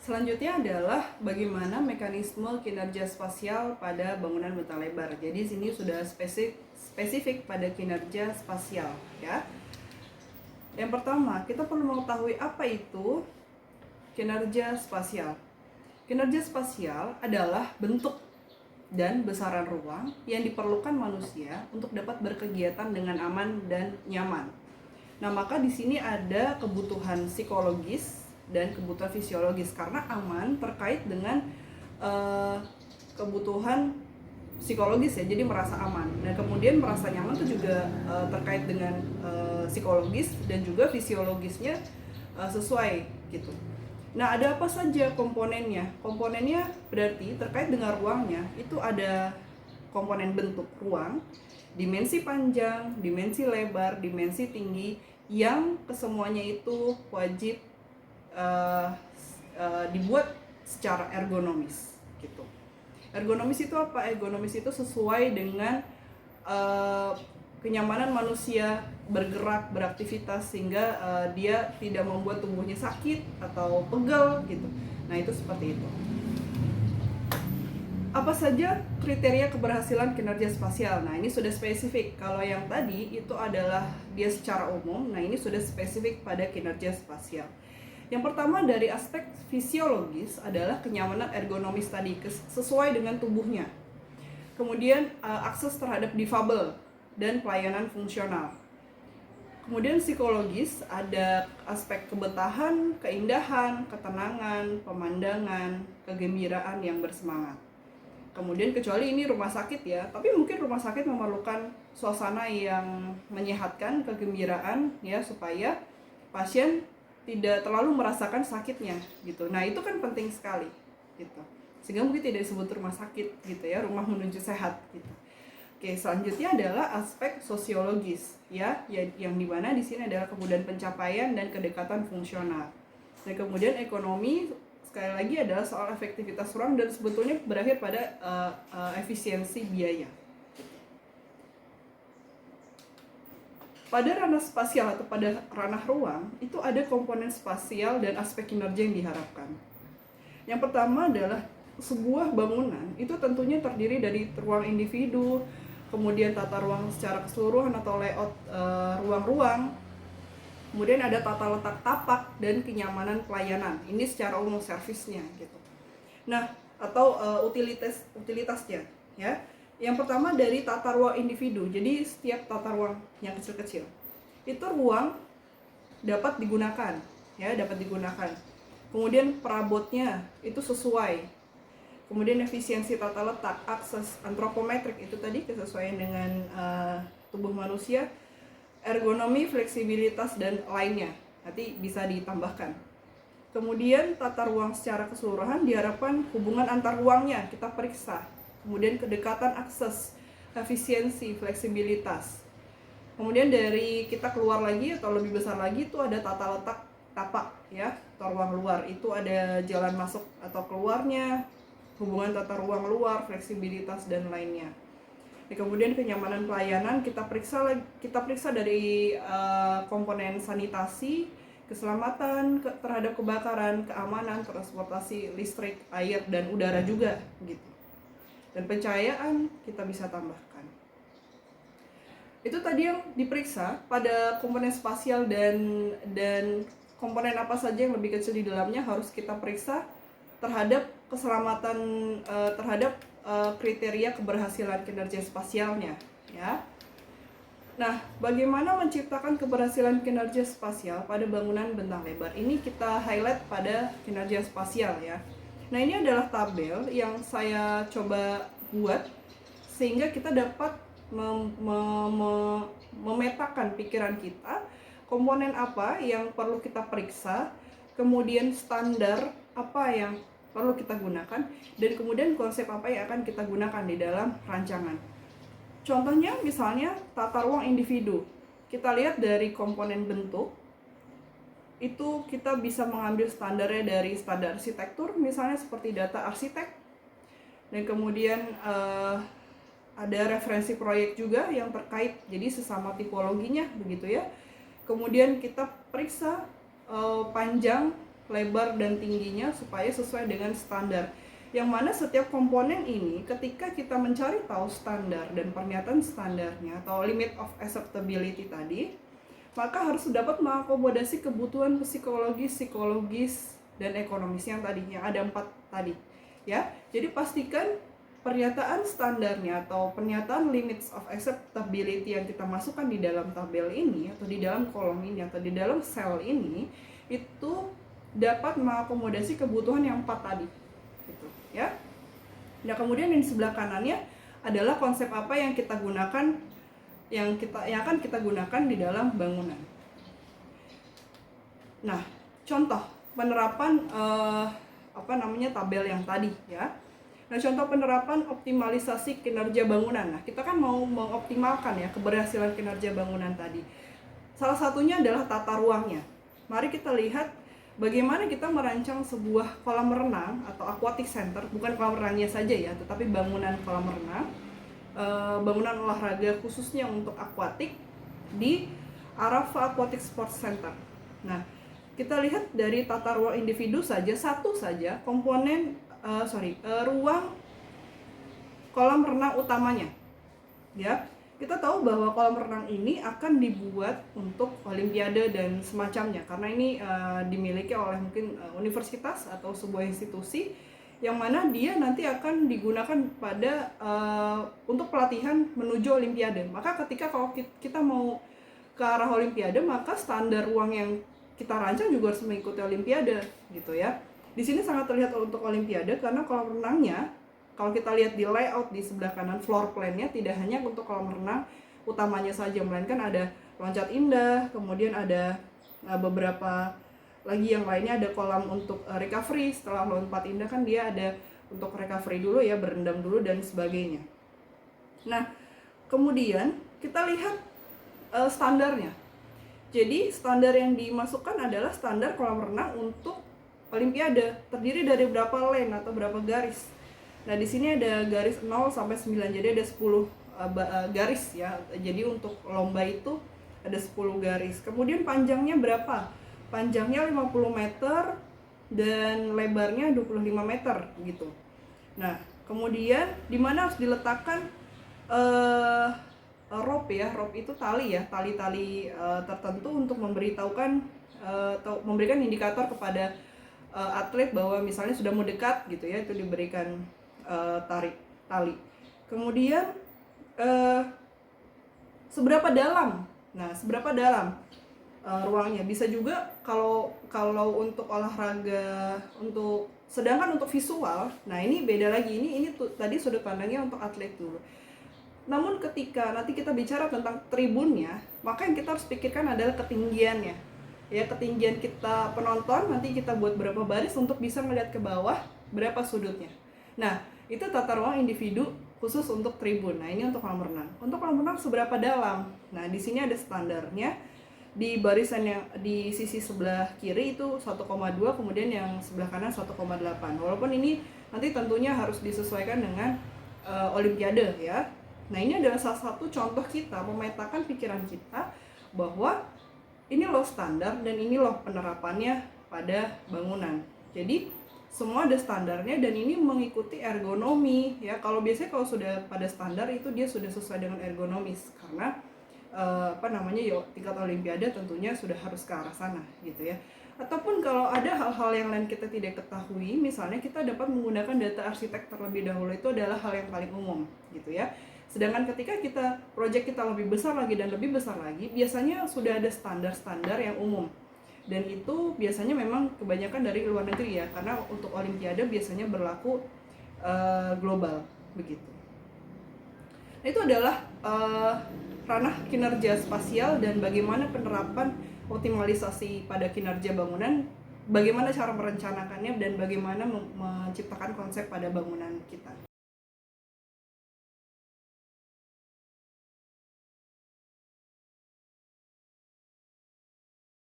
Selanjutnya adalah bagaimana mekanisme kinerja spasial pada bangunan bentang lebar. Jadi sini sudah spesifik pada kinerja spasial, ya. Yang pertama, kita perlu mengetahui apa itu kinerja spasial. Kinerja spasial adalah bentuk dan besaran ruang yang diperlukan manusia untuk dapat berkegiatan dengan aman dan nyaman. Nah, maka di sini ada kebutuhan psikologis dan kebutuhan fisiologis, karena aman terkait dengan kebutuhan psikologis ya, jadi merasa aman. Nah, kemudian merasa nyaman itu juga terkait dengan psikologis dan juga fisiologisnya sesuai gitu. Nah, ada apa saja komponennya? Komponennya berarti terkait dengan ruangnya itu ada komponen bentuk ruang, dimensi panjang, dimensi lebar, dimensi tinggi, yang kesemuanya itu wajib dibuat secara ergonomis gitu. Ergonomis itu apa? Ergonomis itu sesuai dengan kenyamanan manusia bergerak, beraktivitas, sehingga dia tidak membuat tubuhnya sakit atau pegel gitu. Nah, itu seperti itu. Apa saja kriteria keberhasilan kinerja spasial? Nah, ini sudah spesifik. Kalau yang tadi itu adalah dia secara umum, nah ini sudah spesifik pada kinerja spasial. Yang pertama dari aspek fisiologis adalah kenyamanan ergonomis tadi, sesuai dengan tubuhnya. Kemudian akses terhadap difabel dan pelayanan fungsional. Kemudian psikologis ada aspek kebetahan, keindahan, ketenangan, pemandangan, kegembiraan yang bersemangat. Kemudian kecuali ini rumah sakit ya, tapi mungkin rumah sakit memerlukan suasana yang menyehatkan, kegembiraan ya, supaya pasien tidak terlalu merasakan sakitnya gitu. Nah, itu kan penting sekali gitu. Sehingga mungkin tidak disebut rumah sakit gitu ya, rumah menuju sehat gitu. Oke, selanjutnya adalah aspek sosiologis ya, yang dimana di sini adalah kemudahan pencapaian dan kedekatan fungsional. Dan kemudian ekonomi sekali lagi adalah soal efektivitas ruang dan sebetulnya berakhir pada efisiensi biaya. Pada ranah spasial atau pada ranah ruang itu ada komponen spasial dan aspek kinerja yang diharapkan. Yang pertama adalah sebuah bangunan itu tentunya terdiri dari ruang individu, kemudian tata ruang secara keseluruhan atau layout ruang-ruang. Kemudian ada tata letak tapak dan kenyamanan pelayanan. Ini secara umum servisnya gitu. Nah, atau utilitasnya ya. Yang pertama dari tata ruang individu. Jadi setiap tata ruang yang kecil-kecil itu ruang dapat digunakan ya, dapat digunakan. Kemudian perabotnya itu sesuai. Kemudian efisiensi tata letak, akses antropometrik itu tadi kesesuaian dengan tubuh manusia. Ergonomi, fleksibilitas, dan lainnya nanti bisa ditambahkan. Kemudian tata ruang secara keseluruhan diharapkan hubungan antar ruangnya kita periksa. Kemudian kedekatan akses, efisiensi, fleksibilitas. Kemudian dari kita keluar lagi atau lebih besar lagi itu ada tata letak tapak ya, atau ruang luar. Itu ada jalan masuk atau keluarnya, hubungan tata ruang luar, fleksibilitas, dan lainnya. Kemudian kenyamanan pelayanan kita periksa dari komponen sanitasi, keselamatan terhadap kebakaran, keamanan, transportasi listrik, air, dan udara juga gitu. Dan pencahayaan kita bisa tambahkan. Itu tadi yang diperiksa pada komponen spasial, dan komponen apa saja yang lebih kecil di dalamnya harus kita periksa terhadap keselamatan, terhadap kriteria keberhasilan kinerja spasialnya ya. Nah, bagaimana menciptakan keberhasilan kinerja spasial pada bangunan bentang lebar? Ini kita highlight pada kinerja spasial ya. Nah, ini adalah tabel yang saya coba buat sehingga kita dapat memetakan pikiran kita, komponen apa yang perlu kita periksa, kemudian standar apa yang perlu kita gunakan, dan kemudian konsep apa yang akan kita gunakan di dalam rancangan. Contohnya misalnya tata ruang individu. Kita lihat dari komponen bentuk, itu kita bisa mengambil standarnya dari standar arsitektur, misalnya seperti data arsitek. Dan kemudian ada referensi proyek juga yang terkait, jadi sesama tipologinya begitu ya. Kemudian kita periksa panjang lebar dan tingginya supaya sesuai dengan standar. Yang mana setiap komponen ini ketika kita mencari tahu standar dan pernyataan standarnya atau limit of acceptability tadi, maka harus dapat mengakomodasi kebutuhan psikologis dan ekonomis yang tadinya ada 4 tadi. Ya, jadi pastikan pernyataan standarnya atau pernyataan limits of acceptability yang kita masukkan di dalam tabel ini atau di dalam kolom ini atau di dalam sel ini itu dapat mengakomodasi kebutuhan yang 4 tadi, gitu ya. Nah, kemudian yang di sebelah kanannya adalah konsep apa yang kita gunakan yang akan kita gunakan di dalam bangunan. Nah, contoh penerapan tabel yang tadi ya. Nah, contoh penerapan optimalisasi kinerja bangunan. Nah, kita kan mau mengoptimalkan ya keberhasilan kinerja bangunan tadi. Salah satunya adalah tata ruangnya. Mari kita lihat bagaimana kita merancang sebuah kolam renang atau aquatic center, bukan kolam renangnya saja ya, tetapi bangunan kolam renang, bangunan olahraga khususnya untuk akuatik di Arafah Aquatic Sports Center. Nah, kita lihat dari tata ruang individu saja, satu saja komponen ruang kolam renang utamanya. Ya, kita tahu bahwa kolam renang ini akan dibuat untuk olimpiade dan semacamnya, karena ini dimiliki oleh mungkin universitas atau sebuah institusi yang mana dia nanti akan digunakan pada untuk pelatihan menuju olimpiade. Maka ketika kalau kita mau ke arah olimpiade, maka standar ruang yang kita rancang juga harus mengikuti olimpiade, gitu ya. Di sini sangat terlihat untuk olimpiade karena kolam renangnya, kalau kita lihat di layout di sebelah kanan floor plan-nya, tidak hanya untuk kolam renang utamanya saja, melainkan ada loncat indah, kemudian ada beberapa lagi yang lainnya, ada kolam untuk recovery. Setelah lompat indah kan dia ada untuk recovery dulu ya, berendam dulu dan sebagainya. Nah, kemudian kita lihat standarnya. Jadi standar yang dimasukkan adalah standar kolam renang untuk olimpiade, terdiri dari berapa lane atau berapa garis. Nah, di sini ada garis 0 sampai 9, jadi ada 10 garis ya. Jadi untuk lomba itu ada 10 garis. Kemudian panjangnya berapa? Panjangnya 50 meter dan lebarnya 25 meter gitu. Nah, kemudian di mana harus diletakkan rope ya. Rope itu tali ya, tali-tali tertentu untuk memberitahukan atau memberikan indikator kepada atlet bahwa misalnya sudah mau dekat gitu ya, itu diberikan tarik tali. Kemudian seberapa dalam? Nah, seberapa dalam ruangnya? Bisa juga kalau untuk olahraga, sedangkan untuk visual, nah ini beda lagi. Ini tadi sudut pandangnya untuk atlet dulu. Namun ketika nanti kita bicara tentang tribunnya, maka yang kita harus pikirkan adalah ketinggiannya. Ya, ketinggian kita penonton, nanti kita buat berapa baris untuk bisa melihat ke bawah, berapa sudutnya. Nah, itu tata ruang individu khusus untuk tribun. Nah, ini untuk kolam renang. Untuk kolam renang seberapa dalam? Nah, di sini ada standarnya. Di barisan yang di sisi sebelah kiri itu 1,2, kemudian yang sebelah kanan 1,8. Walaupun ini nanti tentunya harus disesuaikan dengan olimpiade ya. Nah, ini adalah salah satu contoh kita memetakan pikiran kita bahwa ini loh standar dan ini loh penerapannya pada bangunan. Jadi semua ada standarnya dan ini mengikuti ergonomi ya. Kalau sudah pada standar itu dia sudah sesuai dengan ergonomis, karena tingkat olimpiade tentunya sudah harus ke arah sana gitu ya. Ataupun kalau ada hal-hal yang lain kita tidak ketahui, misalnya kita dapat menggunakan data arsitek terlebih dahulu, itu adalah hal yang paling umum gitu ya. Sedangkan ketika proyek kita lebih besar lagi dan lebih besar lagi, biasanya sudah ada standar-standar yang umum. Dan itu biasanya memang kebanyakan dari luar negeri ya, karena untuk olimpiade biasanya berlaku global begitu. Nah, itu adalah ranah kinerja spasial dan bagaimana penerapan optimalisasi pada kinerja bangunan, bagaimana cara merencanakannya dan bagaimana menciptakan konsep pada bangunan kita.